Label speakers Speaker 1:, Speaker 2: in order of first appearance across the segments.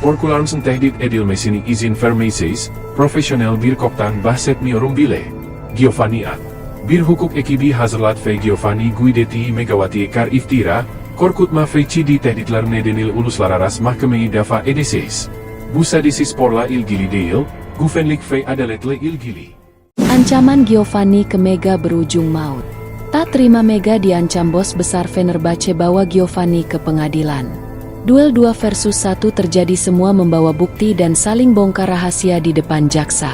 Speaker 1: sporkularmsen tehdit edilmesini izin vermeyeceğiz, profesyonel bir koptan bahsetmiyorum bile. Giovanni At. Bir hukuk ekibi hazırlat ve Giovanni Guidetti Megawati kar iftira, korkutma ve ciddi tehditler nedeniyle uluslararası mahkemeye dava edeceğiz. Bu sadece sporla ilgili değil, güvenlik ve adaletle ilgili.
Speaker 2: Ancaman Giovanni ke Mega berujung maut. Tak terima Mega diancam bos besar Fenerbahce bawa Giovanni ke pengadilan. Duel 2 versus 1 terjadi, semua membawa bukti dan saling bongkar rahasia di depan jaksa.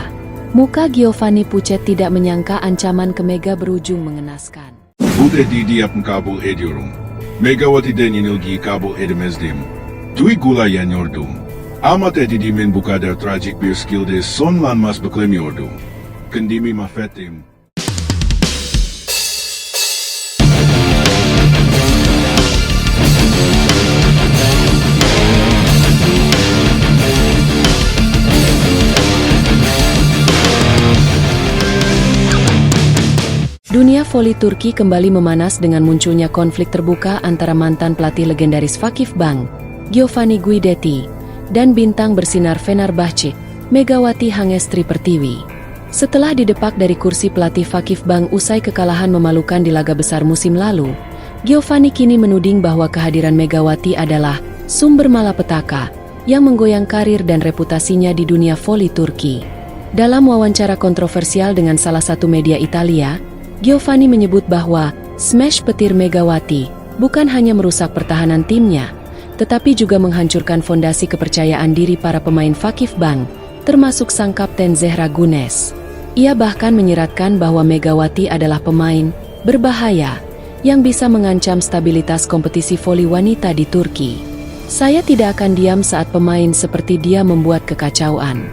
Speaker 2: Muka Giovanni pucat, tidak menyangka ancaman ke Mega berujung mengenaskan.
Speaker 3: Bu tehdidi kabul ediyorum. Megawati'den yenilgiyi kabul edemezdim. Duygular yeniyordum. Ama tehdidimin bu kadar trajik bir şekilde sonlanmaz beklemiyordum. Kendimi mahvettim.
Speaker 2: Dunia voli Turki kembali memanas dengan munculnya konflik terbuka antara mantan pelatih legendaris Vakifbank, Giovanni Guidetti, dan bintang bersinar Fenerbahce, Megawati Hangestri Pertiwi. Setelah didepak dari kursi pelatih Vakifbank usai kekalahan memalukan di laga besar musim lalu, Giovanni kini menuding bahwa kehadiran Megawati adalah sumber malapetaka yang menggoyang karir dan reputasinya di dunia voli Turki. Dalam wawancara kontroversial dengan salah satu media Italia, Giovanni menyebut bahwa smash petir Megawati bukan hanya merusak pertahanan timnya, tetapi juga menghancurkan fondasi kepercayaan diri para pemain Vakifbank, termasuk sang kapten Zehra Gunes. Ia bahkan menyiratkan bahwa Megawati adalah pemain berbahaya yang bisa mengancam stabilitas kompetisi voli wanita di Turki. Saya tidak akan diam saat pemain seperti dia membuat kekacauan.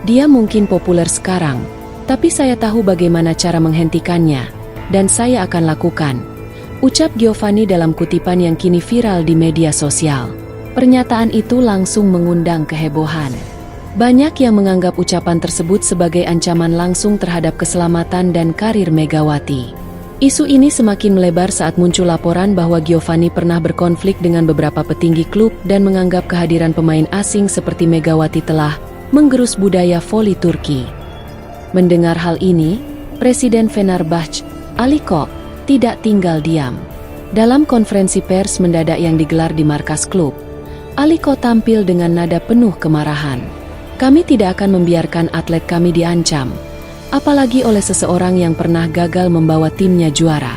Speaker 2: Dia mungkin populer sekarang, tapi saya tahu bagaimana cara menghentikannya, dan saya akan lakukan, ucap Giovanni dalam kutipan yang kini viral di media sosial. Pernyataan itu langsung mengundang kehebohan. Banyak yang menganggap ucapan tersebut sebagai ancaman langsung terhadap keselamatan dan karir Megawati. Isu ini semakin melebar saat muncul laporan bahwa Giovanni pernah berkonflik dengan beberapa petinggi klub dan menganggap kehadiran pemain asing seperti Megawati telah menggerus budaya voli Turki. Mendengar hal ini, Presiden Fenerbahce, Ali Koç, tidak tinggal diam. Dalam konferensi pers mendadak yang digelar di markas klub, Ali Koç tampil dengan nada penuh kemarahan. Kami tidak akan membiarkan atlet kami diancam, apalagi oleh seseorang yang pernah gagal membawa timnya juara.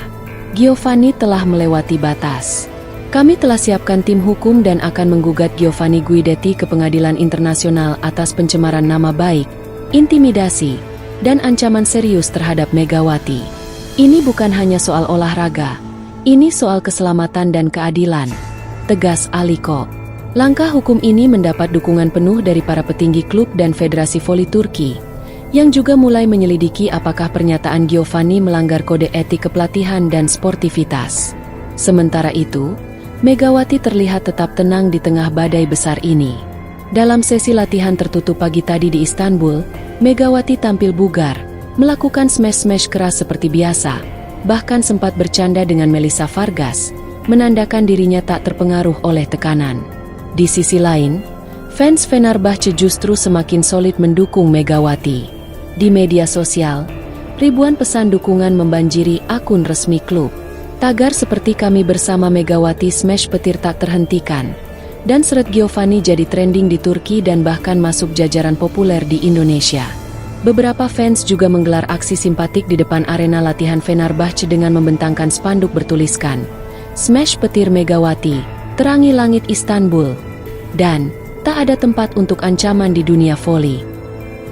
Speaker 2: Giovanni telah melewati batas. Kami telah siapkan tim hukum dan akan menggugat Giovanni Guidetti ke pengadilan internasional atas pencemaran nama baik, intimidasi, dan ancaman serius terhadap Megawati. Ini bukan hanya soal olahraga, ini soal keselamatan dan keadilan, tegas Ali Koç. Langkah hukum ini mendapat dukungan penuh dari para petinggi klub dan Federasi Voli Turki, yang juga mulai menyelidiki apakah pernyataan Giovanni melanggar kode etik kepelatihan dan sportivitas. Sementara itu, Megawati terlihat tetap tenang di tengah badai besar ini. Dalam sesi latihan tertutup pagi tadi di Istanbul, Megawati tampil bugar, melakukan smash-smash keras seperti biasa, bahkan sempat bercanda dengan Melissa Vargas, menandakan dirinya tak terpengaruh oleh tekanan. Di sisi lain, fans Fenerbahce justru semakin solid mendukung Megawati. Di media sosial, ribuan pesan dukungan membanjiri akun resmi klub. Tagar seperti "Kami bersama Megawati, smash petir tak terhentikan", dan seret Giovanni jadi trending di Turki dan bahkan masuk jajaran populer di Indonesia. Beberapa fans juga menggelar aksi simpatik di depan arena latihan Fenerbahce dengan membentangkan spanduk bertuliskan, "Smash petir Megawati, terangi langit Istanbul", dan "Tak ada tempat untuk ancaman di dunia voli".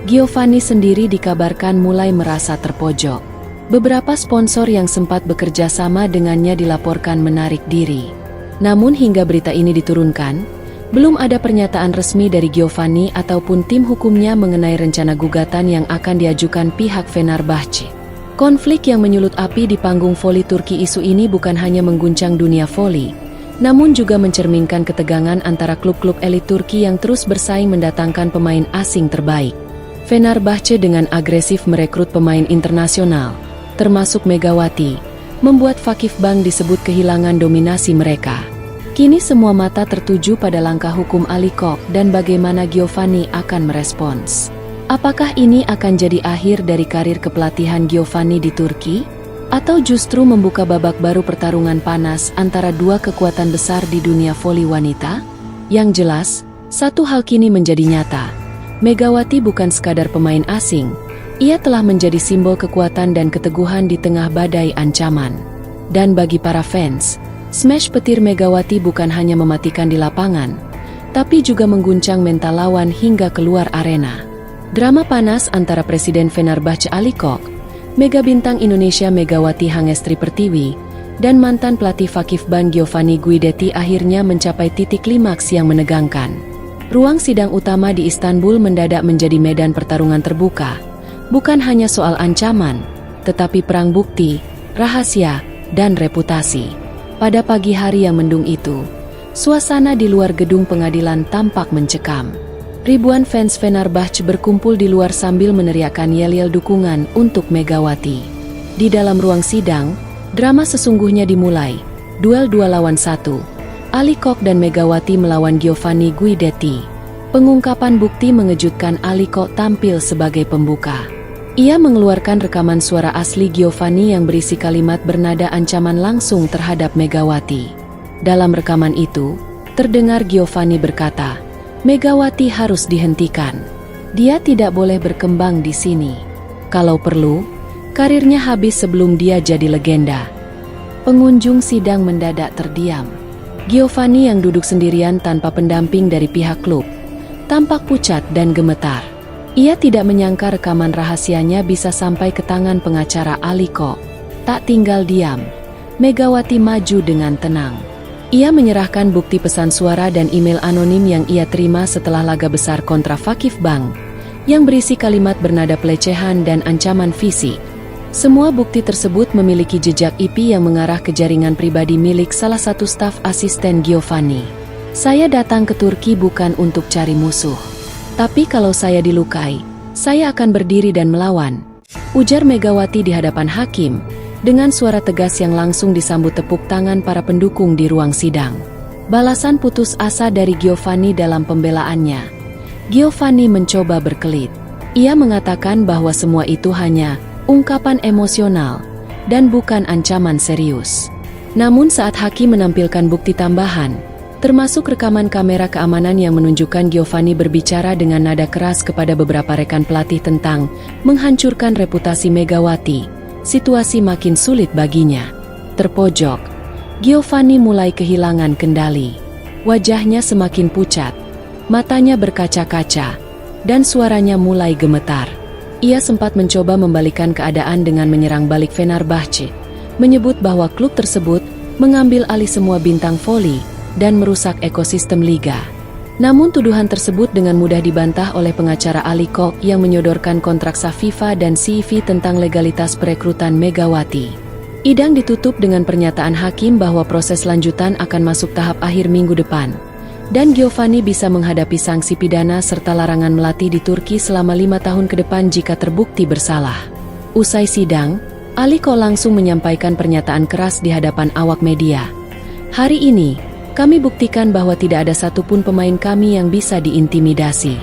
Speaker 2: Giovanni sendiri dikabarkan mulai merasa terpojok. Beberapa sponsor yang sempat bekerja sama dengannya dilaporkan menarik diri. Namun hingga berita ini diturunkan, belum ada pernyataan resmi dari Giovanni ataupun tim hukumnya mengenai rencana gugatan yang akan diajukan pihak Fenerbahce. Konflik yang menyulut api di panggung voli Turki, isu ini bukan hanya mengguncang dunia voli, namun juga mencerminkan ketegangan antara klub-klub elit Turki yang terus bersaing mendatangkan pemain asing terbaik. Fenerbahce dengan agresif merekrut pemain internasional, termasuk Megawati, membuat Vakifbank disebut kehilangan dominasi mereka. Kini semua mata tertuju pada langkah hukum Ali Koch dan bagaimana Giovanni akan merespons. Apakah ini akan jadi akhir dari karir kepelatihan Giovanni di Turki? Atau justru membuka babak baru pertarungan panas antara dua kekuatan besar di dunia voli wanita? Yang jelas, satu hal kini menjadi nyata. Megawati bukan sekadar pemain asing, ia telah menjadi simbol kekuatan dan keteguhan di tengah badai ancaman. Dan bagi para fans, smash petir Megawati bukan hanya mematikan di lapangan, tapi juga mengguncang mental lawan hingga keluar arena. Drama panas antara Presiden Fenerbahce Ali Koch, mega bintang Indonesia Megawati Hangestri Pertiwi, dan mantan pelatih Fakif Bank Giovanni Guidetti akhirnya mencapai titik klimaks yang menegangkan. Ruang sidang utama di Istanbul mendadak menjadi medan pertarungan terbuka, bukan hanya soal ancaman, tetapi perang bukti, rahasia, dan reputasi. Pada pagi hari yang mendung itu, suasana di luar gedung pengadilan tampak mencekam. Ribuan fans Fenerbahce berkumpul di luar sambil meneriakkan yel-yel dukungan untuk Megawati. Di dalam ruang sidang, drama sesungguhnya dimulai. Duel 2 lawan 1. Ali Koch dan Megawati melawan Giovanni Guidetti. Pengungkapan bukti mengejutkan. Ali Koch tampil sebagai pembuka. Ia mengeluarkan rekaman suara asli Giovanni yang berisi kalimat bernada ancaman langsung terhadap Megawati. Dalam rekaman itu, terdengar Giovanni berkata, "Megawati harus dihentikan. Dia tidak boleh berkembang di sini. Kalau perlu, karirnya habis sebelum dia jadi legenda." Pengunjung sidang mendadak terdiam. Giovanni yang duduk sendirian tanpa pendamping dari pihak klub, tampak pucat dan gemetar. Ia tidak menyangka rekaman rahasianya bisa sampai ke tangan pengacara Ali Koch. Tak tinggal diam, Megawati maju dengan tenang. Ia menyerahkan bukti pesan suara dan email anonim yang ia terima setelah laga besar kontra Fakif Bank, yang berisi kalimat bernada pelecehan dan ancaman fisik. Semua bukti tersebut memiliki jejak IP yang mengarah ke jaringan pribadi milik salah satu staf asisten Giovanni. "Saya datang ke Turki bukan untuk cari musuh. Tapi kalau saya dilukai, saya akan berdiri dan melawan," ujar Megawati di hadapan hakim, dengan suara tegas yang langsung disambut tepuk tangan para pendukung di ruang sidang. Balasan putus asa dari Giovanni dalam pembelaannya. Giovanni mencoba berkelit. Ia mengatakan bahwa semua itu hanya ungkapan emosional dan bukan ancaman serius. Namun saat hakim menampilkan bukti tambahan, termasuk rekaman kamera keamanan yang menunjukkan Giovanni berbicara dengan nada keras kepada beberapa rekan pelatih tentang menghancurkan reputasi Megawati, situasi makin sulit baginya. Terpojok, Giovanni mulai kehilangan kendali. Wajahnya semakin pucat, matanya berkaca-kaca, dan suaranya mulai gemetar. Ia sempat mencoba membalikan keadaan dengan menyerang balik Fenerbahce, menyebut bahwa klub tersebut mengambil alih semua bintang voli dan merusak ekosistem liga. Namun tuduhan tersebut dengan mudah dibantah oleh pengacara Ali Koch yang menyodorkan kontrak sah FIFA dan CEV tentang legalitas perekrutan Megawati. Sidang ditutup dengan pernyataan hakim bahwa proses lanjutan akan masuk tahap akhir minggu depan, dan Giovanni bisa menghadapi sanksi pidana serta larangan melatih di Turki selama 5 tahun ke depan jika terbukti bersalah. Usai sidang, Ali Koch langsung menyampaikan pernyataan keras di hadapan awak media. "Hari ini, kami buktikan bahwa tidak ada satupun pemain kami yang bisa diintimidasi.